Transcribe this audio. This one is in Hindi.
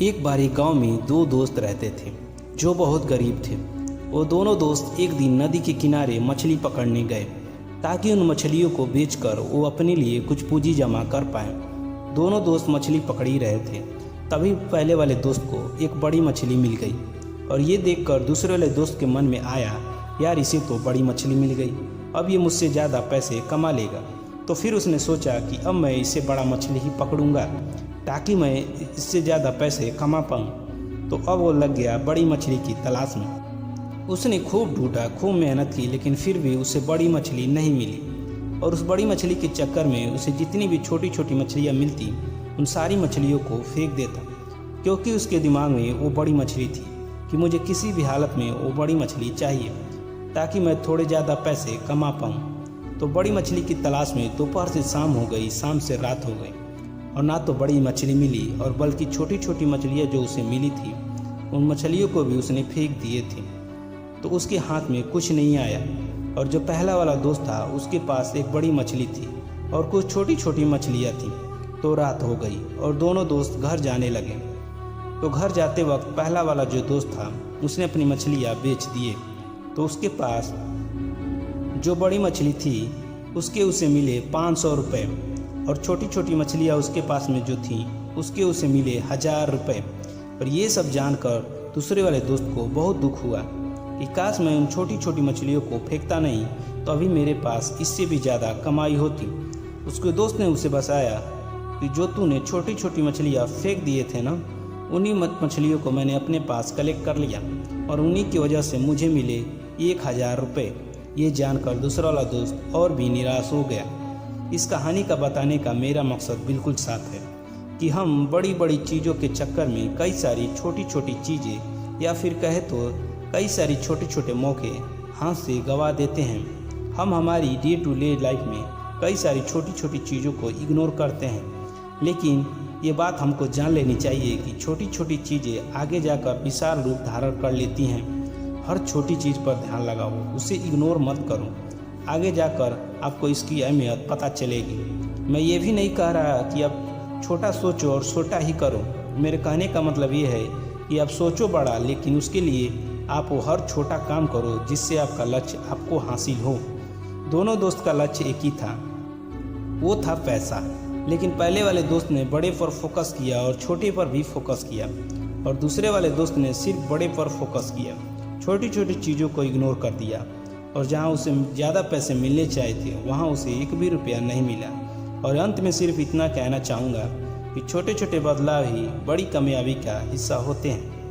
एक बार एक गांव में दो दोस्त रहते थे जो बहुत गरीब थे। वो दोनों दोस्त एक दिन नदी के किनारे मछली पकड़ने गए ताकि उन मछलियों को बेचकर वो अपने लिए कुछ पूंजी जमा कर पाएं। दोनों दोस्त मछली पकड़ ही रहे थे, तभी पहले वाले दोस्त को एक बड़ी मछली मिल गई और ये देखकर दूसरे वाले दोस्त के मन में आया, यार इसे तो बड़ी मछली मिल गई, अब ये मुझसे ज़्यादा पैसे कमा लेगा। तो फिर उसने सोचा कि अब मैं इसे बड़ा मछली ही पकड़ूंगा ताकि मैं इससे ज़्यादा पैसे कमा पाऊँ। तो अब वो लग गया बड़ी मछली की तलाश में। उसने खूब ढूंढा, खूब मेहनत की, लेकिन फिर भी उसे बड़ी मछली नहीं मिली। और उस बड़ी मछली के चक्कर में उसे जितनी भी छोटी छोटी मछलियाँ मिलती उन सारी मछलियों को फेंक देता, क्योंकि उसके दिमाग में वो बड़ी मछली थी कि मुझे किसी भी हालत में वो बड़ी मछली चाहिए ताकि मैं थोड़े ज़्यादा पैसे कमा पाऊँ। तो बड़ी मछली की तलाश में दोपहर से शाम हो गई, शाम से रात हो गई और ना तो बड़ी मछली मिली और बल्कि छोटी छोटी मछलियाँ जो उसे मिली थी उन मछलियों को भी उसने फेंक दिए थे। तो उसके हाथ में कुछ नहीं आया और जो पहला वाला दोस्त था उसके पास एक बड़ी मछली थी और कुछ छोटी छोटी मछलियाँ थीं। तो रात हो गई और दोनों दोस्त घर जाने लगे। तो घर जाते वक्त पहला वाला जो दोस्त था उसने अपनी मछलियाँ बेच दिए। तो उसके पास जो बड़ी मछली थी उसके उसे मिले 500 रुपये और छोटी छोटी मछलियाँ उसके पास में जो थी उसके उसे मिले 1000 रुपये। और ये सब जानकर दूसरे वाले दोस्त को बहुत दुख हुआ कि काश मैं उन छोटी छोटी मछलियों को फेंकता नहीं तो अभी मेरे पास इससे भी ज़्यादा कमाई होती। उसके दोस्त ने उसे बताया कि जो तूने छोटी छोटी मछलियाँ फेंक दिए थे ना, उन्हीं मछलियों को मैंने अपने पास कलेक्ट कर लिया और उन्हीं की वजह से मुझे मिले 1000 रुपये। ये जानकर दूसरा वाला दोस्त और भी निराश हो गया। इस कहानी का बताने का मेरा मकसद बिल्कुल साफ है कि हम बड़ी बड़ी चीज़ों के चक्कर में कई सारी छोटी छोटी चीज़ें या फिर कहे तो कई सारी छोटे छोटे मौके हाथ से गंवा देते हैं। हम हमारी डे टू डे लाइफ में कई सारी छोटी छोटी चीज़ों को इग्नोर करते हैं, लेकिन ये बात हमको जान लेनी चाहिए कि छोटी छोटी चीज़ें आगे जाकर विशाल रूप धारण कर लेती हैं। हर छोटी चीज़ पर ध्यान लगाओ, उसे इग्नोर मत करो, आगे जाकर आपको इसकी अहमियत पता चलेगी। मैं ये भी नहीं कह रहा कि आप छोटा सोचो और छोटा ही करो। मेरे कहने का मतलब ये है कि आप सोचो बड़ा, लेकिन उसके लिए आप वो हर छोटा काम करो जिससे आपका लक्ष्य आपको हासिल हो। दोनों दोस्त का लक्ष्य एक ही था, वो था पैसा। लेकिन पहले वाले दोस्त ने बड़े पर फोकस किया और छोटे पर भी फोकस किया और दूसरे वाले दोस्त ने सिर्फ बड़े पर फोकस किया, छोटी छोटी चीज़ों को इग्नोर कर दिया। और जहाँ उसे ज़्यादा पैसे मिलने चाहिए थे वहाँ उसे एक भी रुपया नहीं मिला। और अंत में सिर्फ इतना कहना चाहूँगा कि छोटे छोटे बदलाव ही बड़ी कामयाबी का हिस्सा होते हैं।